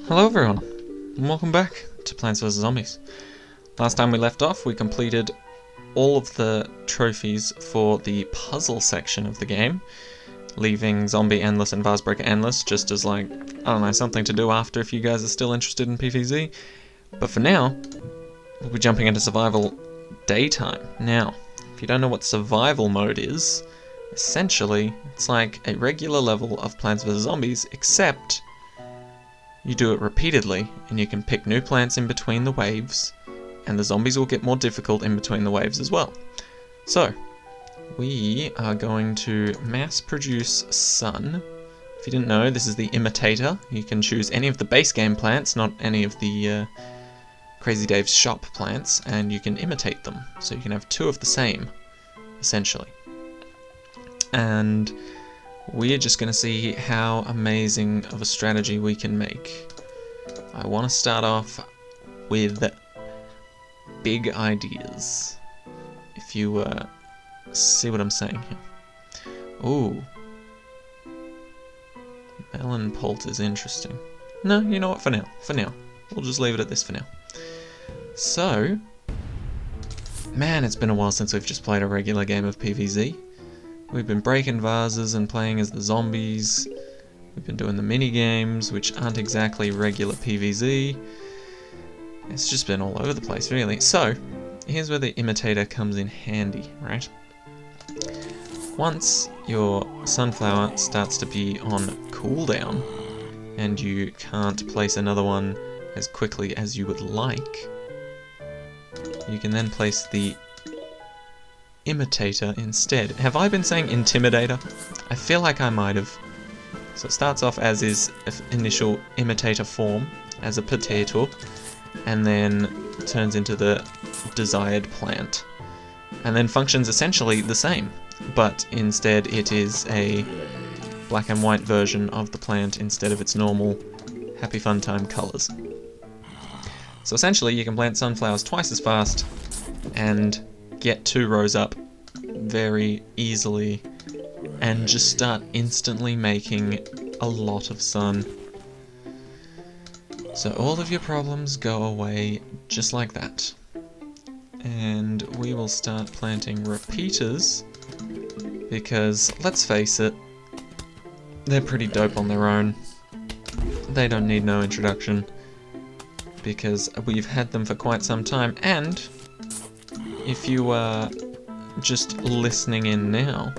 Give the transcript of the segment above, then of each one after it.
Hello everyone, and welcome back to Plants vs Zombies. Last time we left off, we completed all of the trophies for the puzzle section of the game, leaving Zombie Endless and Varsbreaker Endless just as, like, I don't know, something to do after if you guys are still interested in PvZ. But for now, we'll be jumping into survival daytime. Now, if you don't know what survival mode is, essentially, it's like a regular level of Plants vs Zombies, except you do it repeatedly, and you can pick new plants in between the waves, and the zombies will get more difficult in between the waves as well. So, we are going to mass produce Sun. If you didn't know, this is the Imitator. You can choose any of the base game plants, not any of the Crazy Dave's shop plants, and you can imitate them. So you can have two of the same, essentially. And we're just going to see how amazing of a strategy we can make. I want to start off with big ideas, if you see what I'm saying here. Ooh. Melon Pult is interesting. No, you know what, for now. We'll just leave it at this for now. So, man, it's been a while since we've just played a regular game of PvZ. We've been breaking vases and playing as the zombies. We've been doing the mini games, which aren't exactly regular PvZ. It's just been all over the place, really. So, here's where the Imitator comes in handy, right? Once your sunflower starts to be on cooldown, and you can't place another one as quickly as you would like, you can then place the Imitator instead. Have I been saying Intimidator? I feel like I might have. So it starts off as his initial Imitator form, as a potato, and then turns into the desired plant. And then functions essentially the same, but instead it is a black and white version of the plant instead of its normal Happy Fun Time colours. So essentially you can plant sunflowers twice as fast and get 2 rows up very easily and just start instantly making a lot of sun. So all of your problems go away just like that. And we will start planting repeaters because, let's face it, they're pretty dope on their own. They don't need no introduction because we've had them for quite some time, and if you are just listening in now,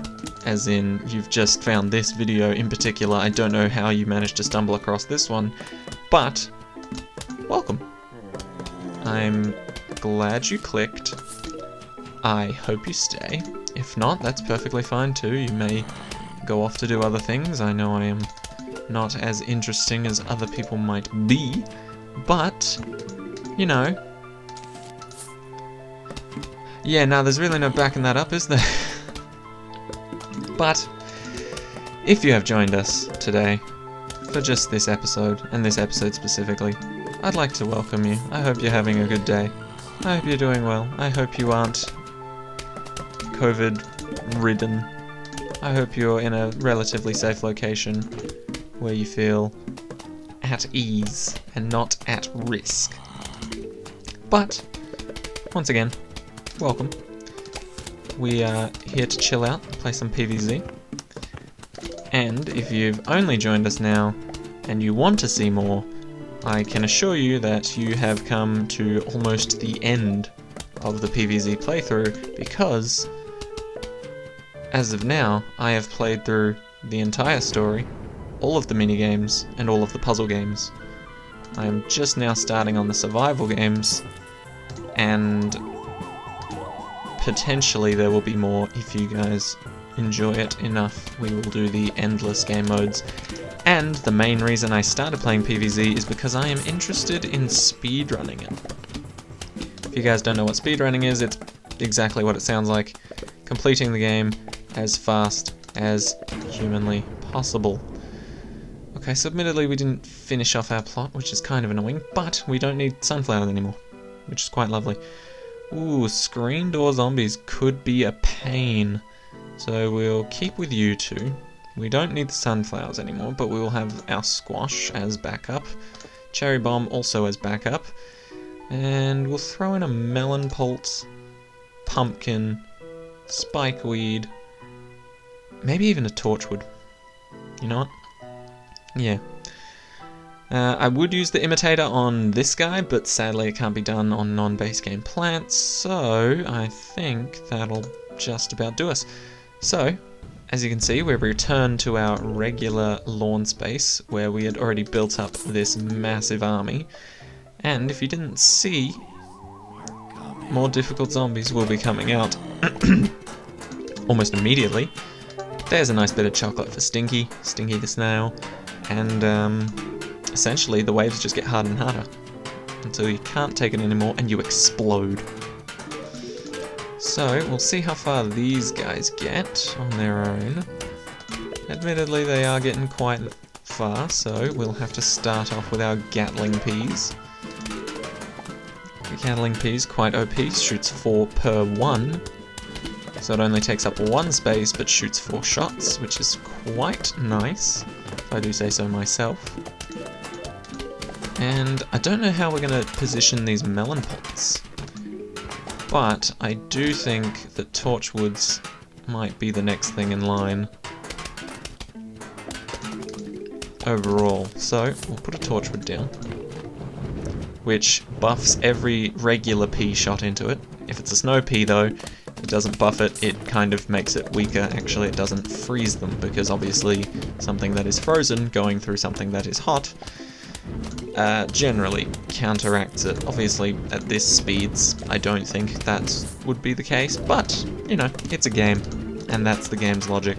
as in you've just found this video in particular, I don't know how you managed to stumble across this one, but welcome. I'm glad you clicked. I hope you stay. If not, that's perfectly fine too. You may go off to do other things. I know I am not as interesting as other people might be, but, you know. Yeah, no, there's really no backing that up, is there? But, if you have joined us today for just this episode, and this episode specifically, I'd like to welcome you. I hope you're having a good day. I hope you're doing well. I hope you aren't COVID-ridden. I hope you're in a relatively safe location where you feel at ease and not at risk. But, once again, welcome. We are here to chill out, play some PvZ. And if you've only joined us now and you want to see more, I can assure you that you have come to almost the end of the PvZ playthrough, because as of now I have played through the entire story, all of the minigames, and all of the puzzle games. I am just now starting on the survival games, and potentially there will be more if you guys enjoy it enough. We will do the endless game modes. And the main reason I started playing PvZ is because I am interested in speedrunning it. If you guys don't know what speedrunning is, it's exactly what it sounds like. Completing the game as fast as humanly possible. Okay, so admittedly we didn't finish off our plot, which is kind of annoying, but we don't need sunflowers anymore, which is quite lovely. Ooh, screen door zombies could be a pain. So we'll keep with you two. We don't need the sunflowers anymore, but we will have our squash as backup. Cherry Bomb also as backup. And we'll throw in a Melon Pulse, Pumpkin, Spikeweed, maybe even a Torchwood. You know what? Yeah. I would use the Imitator on this guy, but sadly it can't be done on non-base game plants, so I think that'll just about do us. So, as you can see, we've returned to our regular lawn space, where we had already built up this massive army. And if you didn't see, more difficult zombies will be coming out almost immediately. There's a nice bit of chocolate for Stinky the snail, and essentially the waves just get harder and harder until you can't take it anymore and you explode. So we'll see how far these guys get on their own. Admittedly they are getting quite far, so we'll have to start off with our Gatling Peas. The Gatling Peas, quite OP, shoots 4 per 1. So it only takes up 1 space but shoots 4 shots, which is quite nice, if I do say so myself. And I don't know how we're going to position these melon pots, but I do think that Torchwoods might be the next thing in line overall. So we'll put a Torchwood down, which buffs every regular pea shot into it. If it's a snow pea though, it doesn't buff it, it kind of makes it weaker. Actually, it doesn't freeze them, because obviously something that is frozen going through something that is hot generally counteracts it. Obviously, at this speeds, I don't think that would be the case, but, you know, it's a game, and that's the game's logic.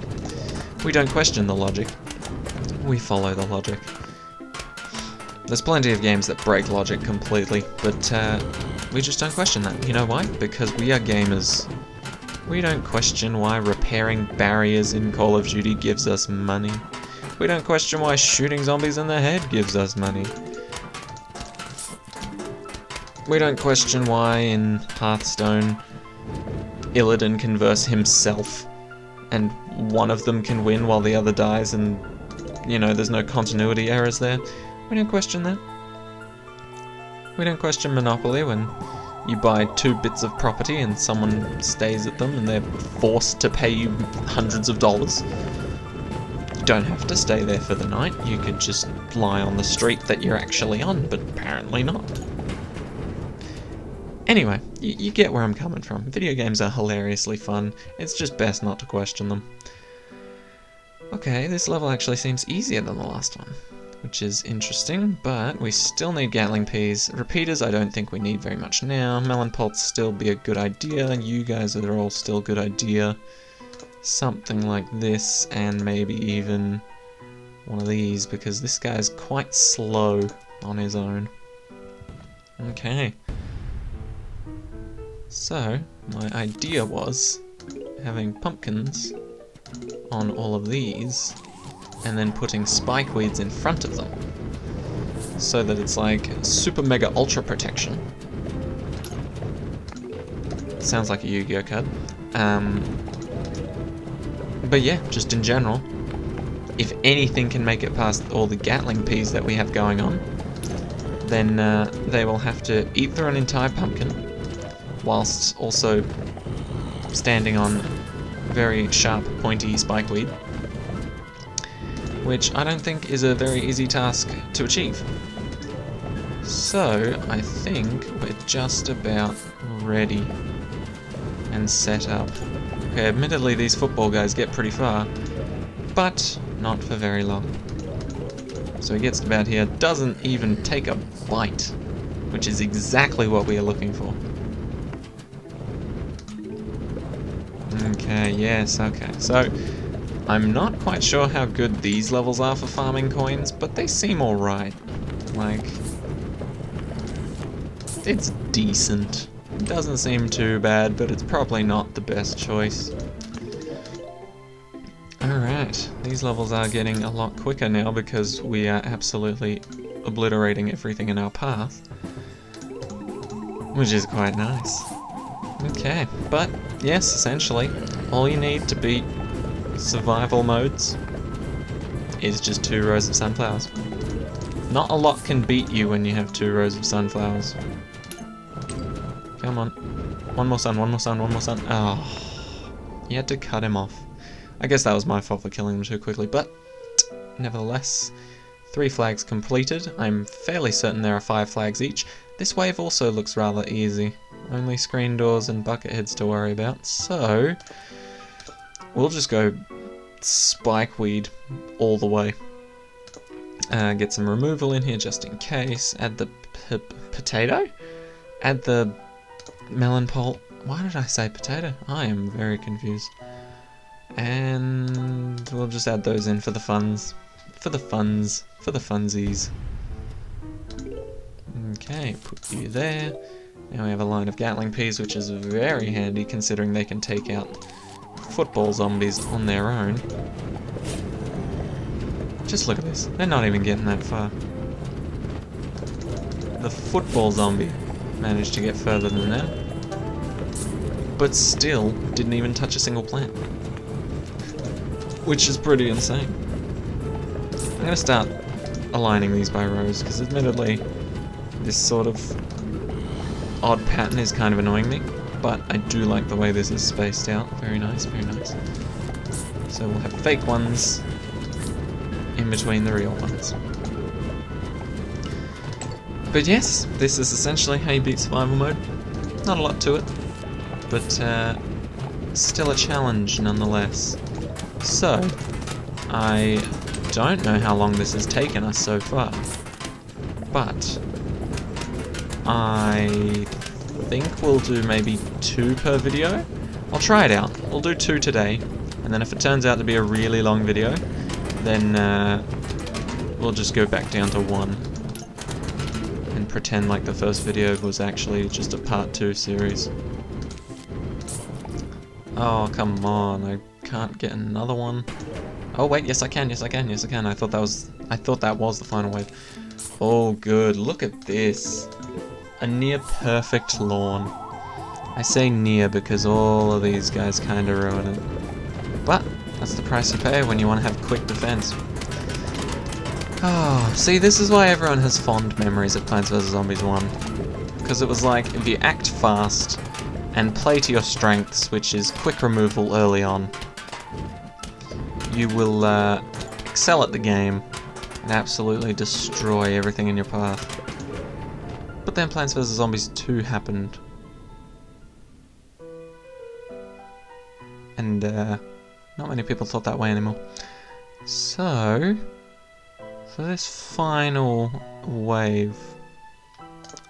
We don't question the logic, we follow the logic. There's plenty of games that break logic completely, but we just don't question that. You know why? Because we are gamers. We don't question why repairing barriers in Call of Duty gives us money. We don't question why shooting zombies in the head gives us money. We don't question why in Hearthstone Illidan can verse himself and one of them can win while the other dies, and, you know, there's no continuity errors there. We don't question that. We don't question Monopoly when you buy 2 bits of property and someone stays at them and they're forced to pay you hundreds of dollars. You don't have to stay there for the night, you could just lie on the street that you're actually on, but apparently not. Anyway, you get where I'm coming from. Video games are hilariously fun, it's just best not to question them. Okay, this level actually seems easier than the last one, which is interesting, but we still need Gatling Peas. Repeaters I don't think we need very much now. Melon Pulse still be a good idea. You guys are all still good idea. Something like this, and maybe even one of these, because this guy's quite slow on his own. Okay. So, my idea was having pumpkins on all of these, and then putting Spikeweeds in front of them, so that it's like super mega ultra protection. Sounds like a Yu-Gi-Oh card. But yeah, just in general, if anything can make it past all the Gatling Peas that we have going on, then they will have to eat through an entire pumpkin, whilst also standing on very sharp, pointy Spikeweed, which I don't think is a very easy task to achieve. So, I think we're just about ready and set up. Okay, admittedly these football guys get pretty far, but not for very long. So he gets about here, doesn't even take a bite, which is exactly what we are looking for. Okay, yes, okay. So, I'm not quite sure how good these levels are for farming coins, but they seem alright. Like, it's decent. It doesn't seem too bad, but it's probably not the best choice. Alright, these levels are getting a lot quicker now because we are absolutely obliterating everything in our path, which is quite nice. Okay, but yes, essentially, all you need to beat survival modes is just 2 rows of sunflowers. Not a lot can beat you when you have 2 rows of sunflowers. Come on. One more sun, one more sun, one more sun. Oh, you had to cut him off. I guess that was my fault for killing him too quickly, but nevertheless, 3 flags completed. I'm fairly certain there are 5 flags each. This wave also looks rather easy. Only screen doors and bucket heads to worry about, so we'll just go spikeweed all the way. Get some removal in here just in case. Add the potato? Add the melon pole. Why did I say potato? I am very confused. And we'll just add those in for the funds. For the funsies. Okay, put you there. Now we have a line of Gatling peas, which is very handy considering they can take out football zombies on their own. Just look at this. They're not even getting that far. The football zombie managed to get further than that, but still didn't even touch a single plant. Which is pretty insane. I'm going to start aligning these by rows, because admittedly, this sort of odd pattern is kind of annoying me, but I do like the way this is spaced out. Very nice, very nice. So we'll have fake ones in between the real ones. But yes, this is essentially how you beat survival mode. Not a lot to it, but still a challenge nonetheless. So, I don't know how long this has taken us so far, but I think we'll do maybe 2 per video. I'll try it out. We'll do 2 today, and then if it turns out to be a really long video, then we'll just go back down to 1 and pretend like the first video was actually just a part 2 series. Oh, come on, I can't get another one. Oh wait, yes I can, yes I can, yes I can. I thought that was the final wave. Oh good, look at this. A near perfect lawn. I say near because all of these guys kinda ruin it. But that's the price you pay when you want to have quick defense. Oh, see, this is why everyone has fond memories of Plants vs Zombies 1. Because it was like, if you act fast and play to your strengths, which is quick removal early on, you will excel at the game and absolutely destroy everything in your path. But then Plants vs Zombies 2 happened. And not many people thought that way anymore. So, for this final wave,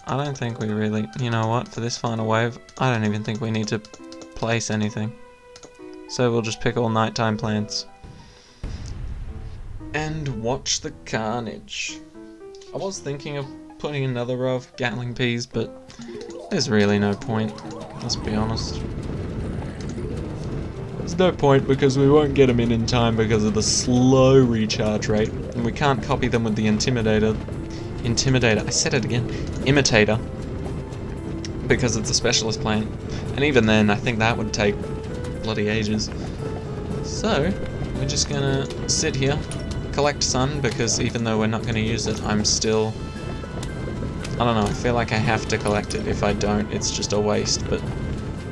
I don't think we really, you know what, for this final wave, I don't even think we need to place anything. So we'll just pick all nighttime plants. And watch the carnage. I was thinking of putting another row of Gatling peas, but there's really no point, let's be honest. There's no point because we won't get them in time because of the slow recharge rate, and we can't copy them with the Intimidator, I said it again, Imitator, because it's a specialist plant, and even then I think that would take bloody ages. So, we're just gonna sit here, collect sun, because even though we're not gonna use it, I'm still, I don't know, I feel like I have to collect it. If I don't, it's just a waste, but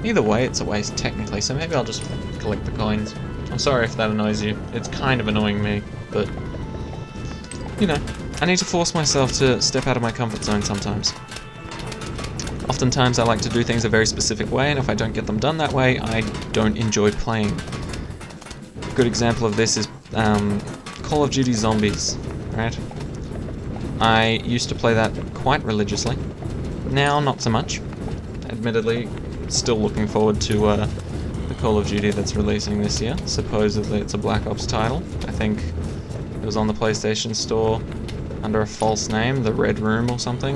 either way, it's a waste technically, so maybe I'll just collect the coins. I'm sorry if that annoys you. It's kind of annoying me, but, you know, I need to force myself to step out of my comfort zone sometimes. Oftentimes I like to do things a very specific way, and if I don't get them done that way, I don't enjoy playing. A good example of this is Call of Duty Zombies, right? I used to play that quite religiously. Now, not so much. Admittedly, still looking forward to the Call of Duty that's releasing this year. Supposedly it's a Black Ops title. I think it was on the PlayStation Store under a false name, the Red Room or something.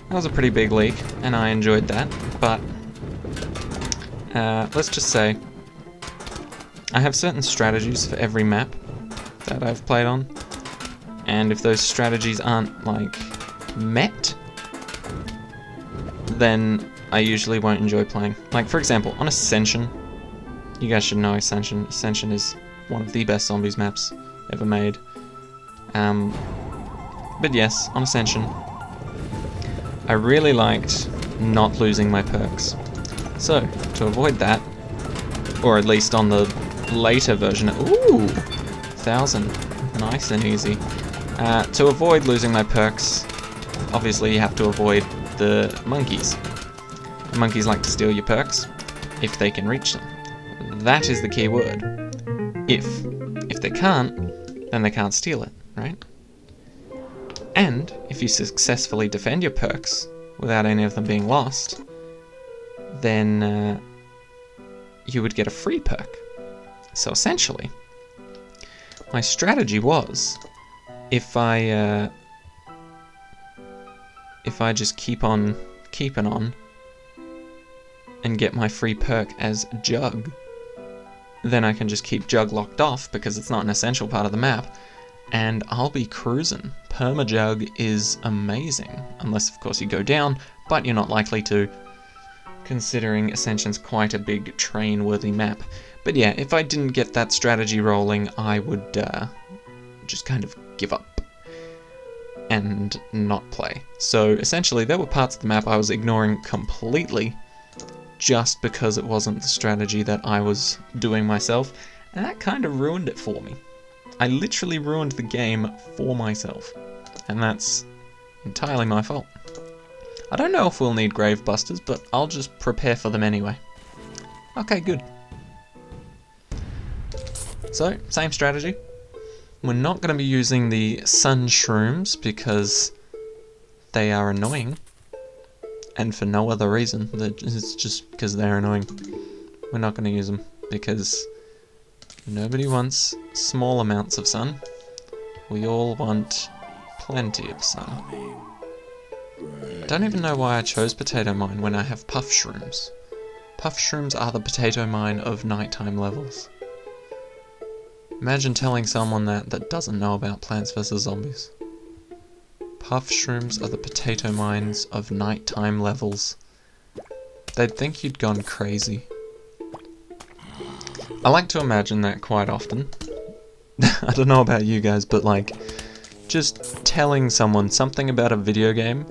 That was a pretty big leak, and I enjoyed that, but let's just say I have certain strategies for every map that I've played on, and if those strategies aren't, like, met, then I usually won't enjoy playing. Like, for example, on Ascension, you guys should know Ascension. Ascension is one of the best zombies maps ever made. But yes, on Ascension, I really liked not losing my perks. So, to avoid that, or at least on the later version, ooh, 1,000, nice and easy. To avoid losing my perks, obviously you have to avoid the monkeys. The monkeys like to steal your perks, if they can reach them. That is the key word. If. If they can't, then they can't steal it, right? And if you successfully defend your perks without any of them being lost, then you would get a free perk. So essentially, my strategy was, if I just keep on keeping on and get my free perk as Jug, then I can just keep Jug locked off because it's not an essential part of the map, and I'll be cruising. Perma-Jug is amazing, unless of course you go down, but you're not likely to, considering Ascension's quite a big train-worthy map. But yeah, if I didn't get that strategy rolling, I would just kind of give up and not play. So essentially there were parts of the map I was ignoring completely just because it wasn't the strategy that I was doing myself, and that kind of ruined it for me. I literally ruined the game for myself, and that's entirely my fault. I don't know if we'll need Grave Busters, but I'll just prepare for them anyway. Okay, good. So, same strategy. We're not going to be using the Sun Shrooms because they are annoying. And for no other reason, it's just because they're annoying. We're not going to use them because nobody wants small amounts of sun. We all want plenty of sun. I don't even know why I chose Potato Mine when I have Puff Shrooms. Puff Shrooms are the Potato Mine of nighttime levels. Imagine telling someone that doesn't know about Plants vs. Zombies. Puff Shrooms are the Potato Mines of nighttime levels. They'd think you'd gone crazy. I like to imagine that quite often. I don't know about you guys, but like, just telling someone something about a video game,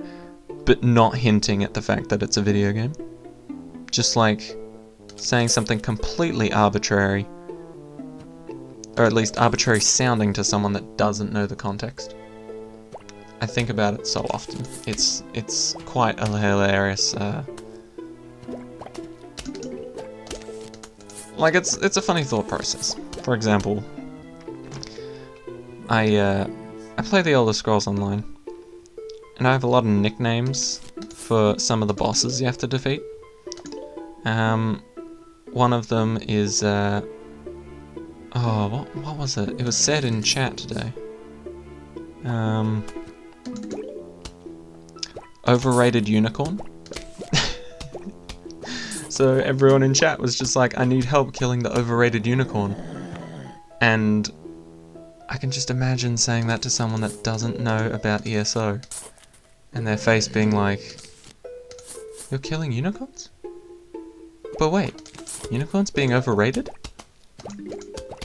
but not hinting at the fact that it's a video game. Just like saying something completely arbitrary, or at least arbitrary sounding to someone that doesn't know the context. I think about it so often. It's quite a hilarious. Like it's a funny thought process. For example, I play the Elder Scrolls Online, and I have a lot of nicknames for some of the bosses you have to defeat. One of them is oh, what was it? It was said in chat today. Overrated Unicorn. So everyone in chat was just like, I need help killing the overrated unicorn. And I can just imagine saying that to someone that doesn't know about ESO. And their face being like, you're killing unicorns? But wait, unicorns being overrated?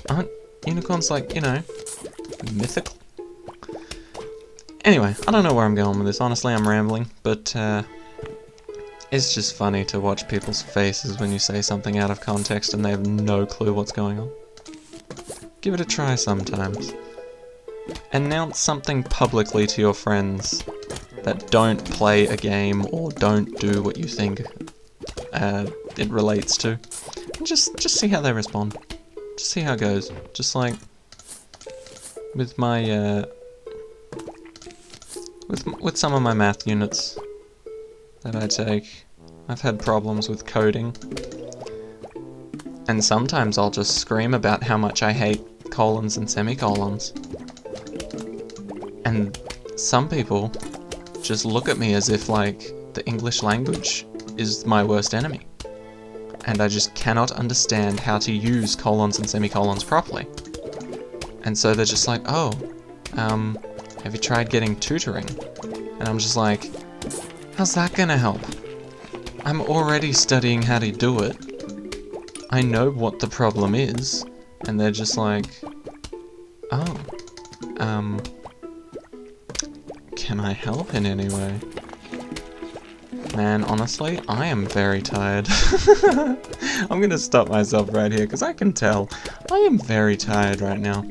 Aren't unicorns like, you know, mythical? Anyway, I don't know where I'm going with this. Honestly, I'm rambling, but it's just funny to watch people's faces when you say something out of context and they have no clue what's going on. Give it a try sometimes. Announce something publicly to your friends that don't play a game or don't do what you think it relates to. And just see how they respond. Just see how it goes. Just like with my with some of my math units that I take, I've had problems with coding, and sometimes I'll just scream about how much I hate colons and semicolons, and some people just look at me as if like the English language is my worst enemy, and I just cannot understand how to use colons and semicolons properly. And so they're just like, oh, have you tried getting tutoring? And I'm just like, how's that gonna help? I'm already studying how to do it. I know what the problem is. And they're just like, oh, Can I help in any way? Man, honestly, I am very tired. I'm gonna stop myself right here, because I can tell. I am very tired right now.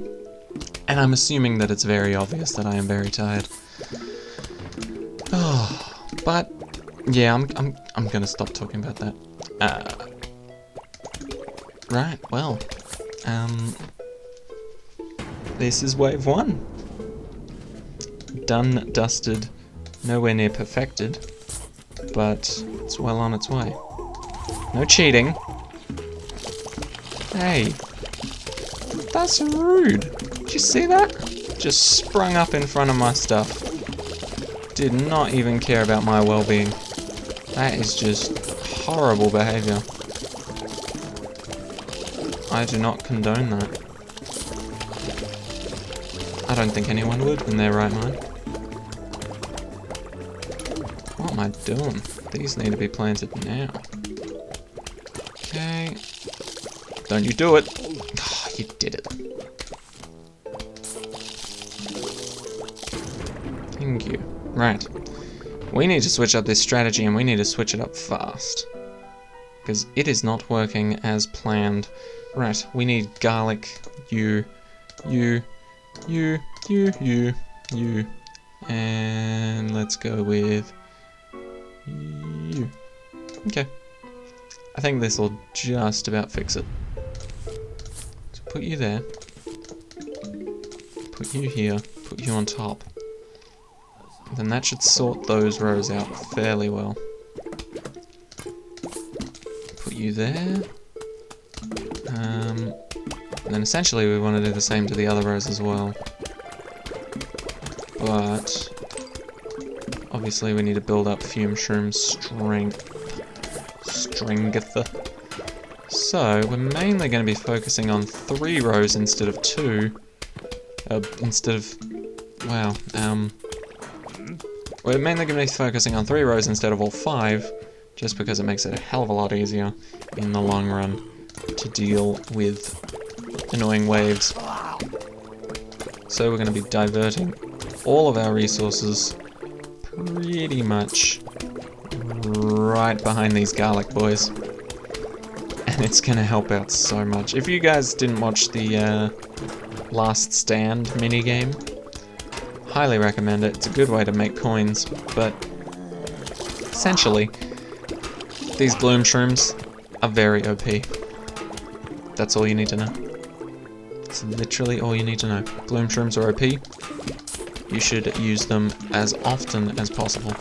And I'm assuming that it's very obvious that I am very tired. Oh, but, yeah, I'm gonna stop talking about that. Right, well, this is wave 1. Done, dusted, nowhere near perfected, but it's well on its way. No cheating. Hey, that's rude. Did you see that? Just sprung up in front of my stuff. Did not even care about my well-being. That is just horrible behavior. I do not condone that. I don't think anyone would in their right mind. What am I doing? These need to be planted now. Okay. Don't you do it. Oh, you did it. Thank you. Right. We need to switch up this strategy, and we need to switch it up fast. Because it is not working as planned. Right, we need garlic, you, and let's go with you. Okay. I think this will just about fix it. So put you there. Put you here. Put you on top. Then that should sort those rows out fairly well. Put you there. And then essentially we want to do the same to the other rows as well. But obviously we need to build up Fume Shroom's strength. So we're mainly going to be focusing on 3 rows instead of 2. We're mainly going to be focusing on 3 rows instead of all 5, just because it makes it a hell of a lot easier in the long run to deal with annoying waves. So we're going to be diverting all of our resources pretty much right behind these garlic boys. And it's going to help out so much. If you guys didn't watch the Last Stand minigame, highly recommend it. It's a good way to make coins, but essentially, these bloom shrooms are very OP. That's all you need to know. It's literally all you need to know. Bloom shrooms are OP. You should use them as often as possible.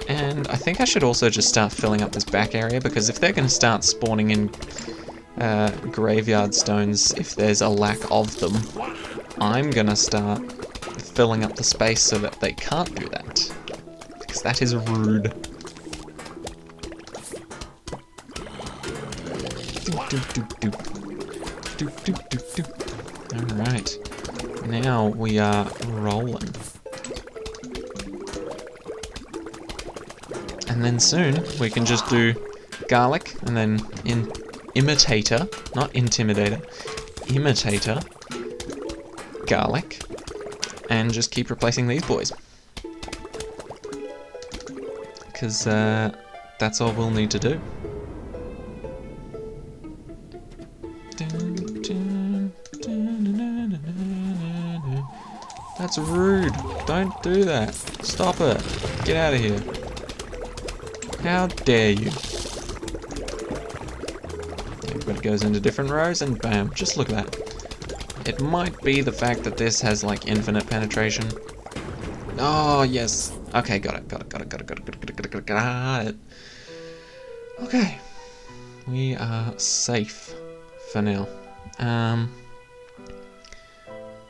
And I think I should also just start filling up this back area, because if they're going to start spawning in graveyard stones, if there's a lack of them, I'm going to start filling up the space so that they can't do that. Because that is rude. Alright. Now we are rolling. And then soon we can just do garlic and then imitator, not intimidator, imitator, garlic, and just keep replacing these boys. Because that's all we'll need to do. That's rude. Don't do that. Stop it. Get out of here. How dare you? Everybody goes into different rows and bam, just look at that. It might be the fact that this has like infinite penetration. Oh, yes. Okay, got it. Okay. We are safe for now.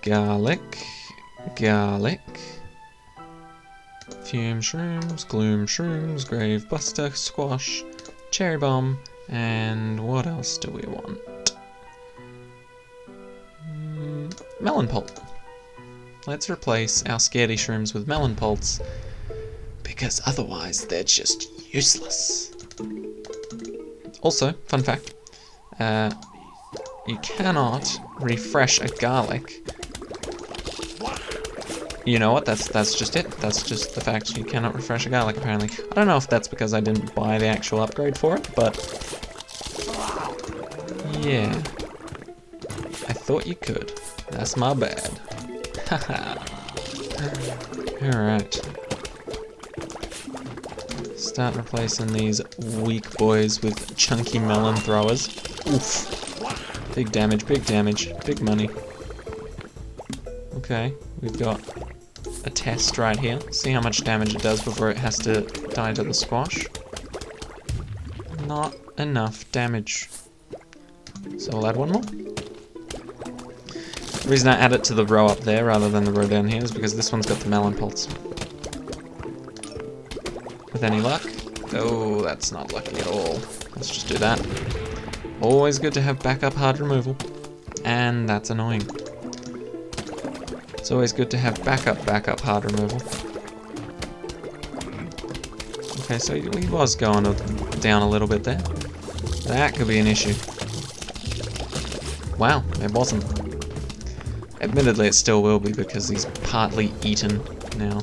Garlic. Fume shrooms, gloom shrooms, grave buster, squash, cherry bomb, and what else do we want? Melon pulp. Let's replace our scaredy shrooms with melon pulps, because otherwise they're just useless. Also, fun fact, you cannot refresh a garlic you know what? That's just it. That's just the fact you cannot refresh a garlic, apparently. I don't know if that's because I didn't buy the actual upgrade for it, but yeah. I thought you could. That's my bad. Haha. Alright. Start replacing these weak boys with chunky melon throwers. Oof. Big damage, big money. Okay, we've got a test right here. See how much damage it does before it has to die to the squash. Not enough damage. So we'll add one more. The reason I add it to the row up there rather than the row down here is because this one's got the melon pulse. With any luck? Oh, that's not lucky at all. Let's just do that. Always good to have backup hard removal. And that's annoying. It's always good to have backup hard removal. Okay, so he was going down a little bit there. That could be an issue. Wow, it wasn't. Admittedly, it still will be because he's partly eaten now.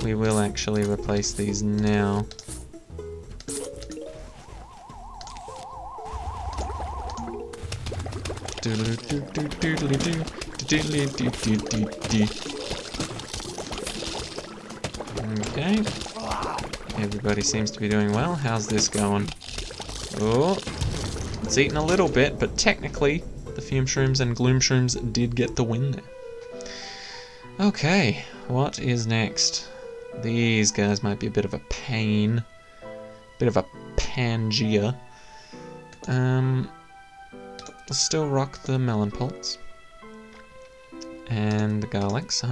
We will actually replace these now. Okay. Everybody seems to be doing well. How's this going? Oh, it's eaten a little bit, but technically the fume shrooms and gloom shrooms did get the win there. Okay, what is next? These guys might be a bit of a pain. Bit of a Pangea. Let's still rock the melon pulse. And the garlics,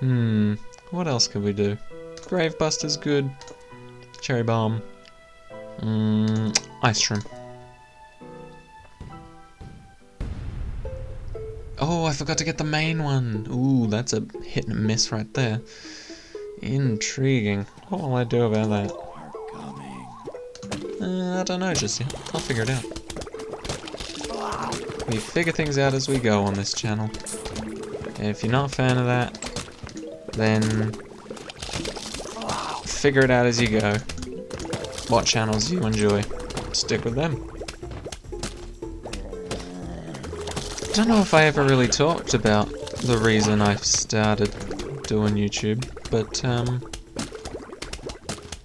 100%. What else could we do? Gravebuster's good. Cherry bomb. Ice shroom. Oh, I forgot to get the main one. Ooh, that's a hit and a miss right there. Intriguing. What will I do about that? I don't know just yet. I'll figure it out. We figure things out as we go on this channel. And if you're not a fan of that, then figure it out as you go. What channels you enjoy. Stick with them. I don't know if I ever really talked about the reason I started doing YouTube, but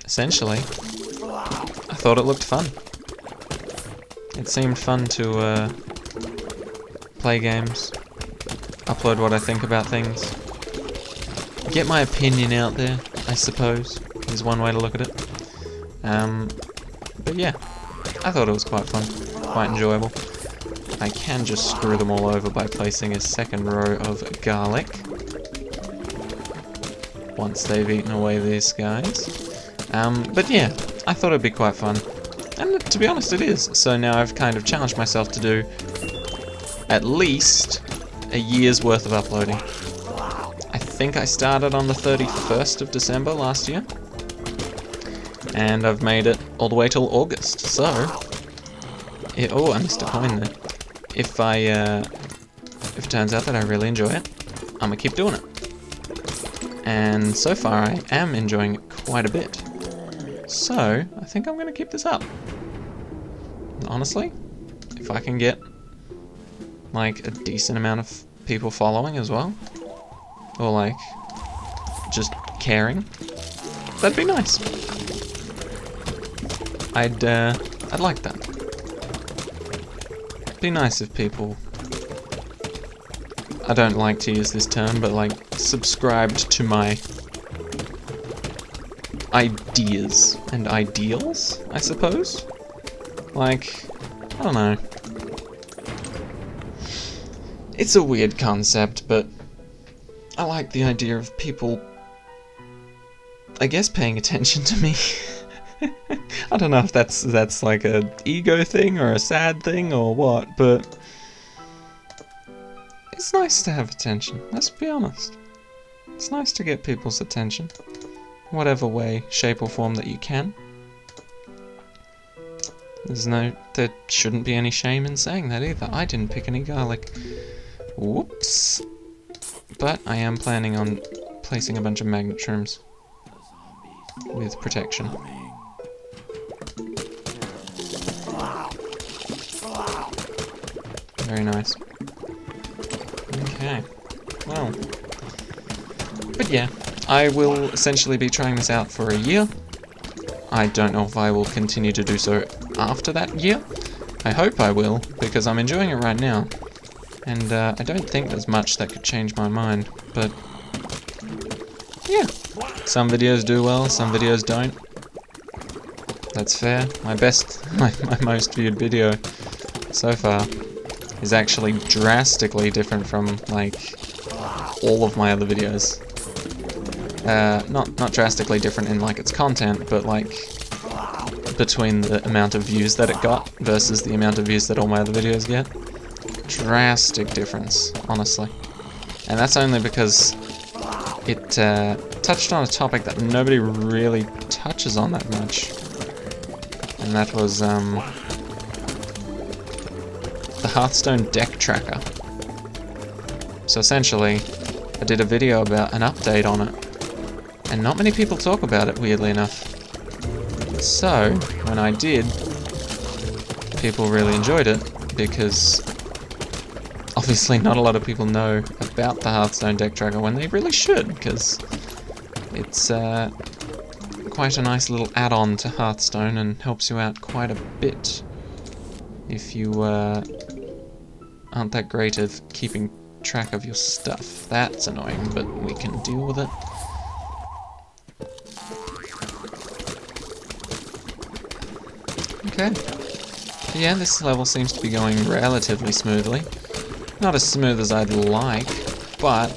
essentially, I thought it looked fun. It seemed fun to play games, upload what I think about things, get my opinion out there, I suppose, is one way to look at it. But yeah, I thought it was quite fun, quite enjoyable. I can just screw them all over by placing a second row of garlic once they've eaten away these guys. But yeah, I thought it'd be quite fun. And to be honest, it is. So now I've kind of challenged myself to do at least a year's worth of uploading. I think I started on the 31st of December last year. And I've made it all the way till August. So, oh, I missed a coin there. If it turns out that I really enjoy it, I'm gonna keep doing it. And so far I am enjoying it quite a bit. So, I think I'm gonna keep this up. Honestly, if I can get like a decent amount of people following as well, or like just caring, that'd be nice. I'd like that. It'd be nice if people, I don't like to use this term, but like subscribed to my ideas and ideals, I suppose. Like, I don't know. It's a weird concept, but I like the idea of people, I guess, paying attention to me. I don't know if that's like a ego thing or a sad thing or what, but it's nice to have attention, let's be honest. It's nice to get people's attention, whatever way, shape or form that you can. There shouldn't be any shame in saying that either. I didn't pick any garlic. Whoops. But I am planning on placing a bunch of magnet shrooms with protection. Very nice. Okay. Well. But yeah, I will essentially be trying this out for a year. I don't know if I will continue to do so after that year. I hope I will, because I'm enjoying it right now. And I don't think there's much that could change my mind, but yeah. Some videos do well, some videos don't. That's fair. My most viewed video so far is actually drastically different from, like, all of my other videos. Not drastically different in, like, its content, but, like, between the amount of views that it got versus the amount of views that all my other videos get. Drastic difference, honestly. And that's only because it touched on a topic that nobody really touches on that much. And that was the Hearthstone deck tracker. So essentially, I did a video about an update on it, and not many people talk about it, weirdly enough. So, when I did, people really enjoyed it, because obviously not a lot of people know about the Hearthstone deck tracker when they really should, because it's quite a nice little add-on to Hearthstone and helps you out quite a bit if you aren't that great at keeping track of your stuff. That's annoying, but we can deal with it. Okay. Yeah, this level seems to be going relatively smoothly. Not as smooth as I'd like, but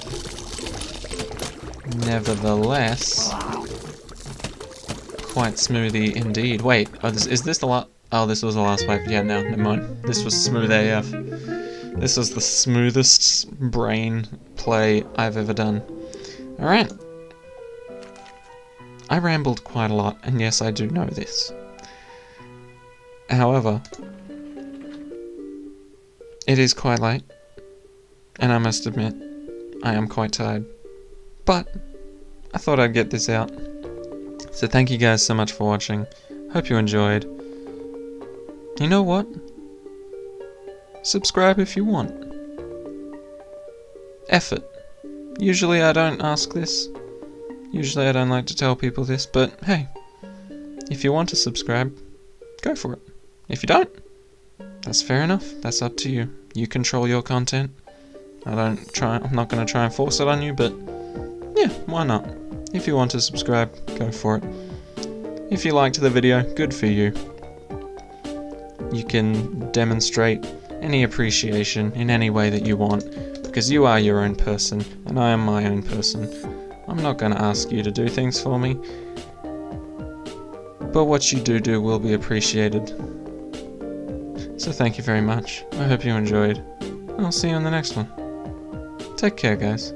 nevertheless, quite smoothie indeed. Wait, is this the last? Oh, this was the last wave. Yeah, no, never mind. This was smooth AF. This was the smoothest brain play I've ever done. Alright. I rambled quite a lot, and yes, I do know this. However, it is quite late, and I must admit, I am quite tired. But I thought I'd get this out. So thank you guys so much for watching. Hope you enjoyed. You know what? Subscribe if you want. Effort. Usually I don't ask this. Usually I don't like to tell people this, but hey, if you want to subscribe, go for it. If you don't, that's fair enough. That's up to you. You control your content. I'm not going to try and force it on you, but yeah, why not? If you want to subscribe, go for it. If you liked the video, good for you. You can demonstrate any appreciation in any way that you want, because you are your own person, and I am my own person. I'm not going to ask you to do things for me, but what you do will be appreciated. So thank you very much. I hope you enjoyed. I'll see you in the next one. Take care, guys.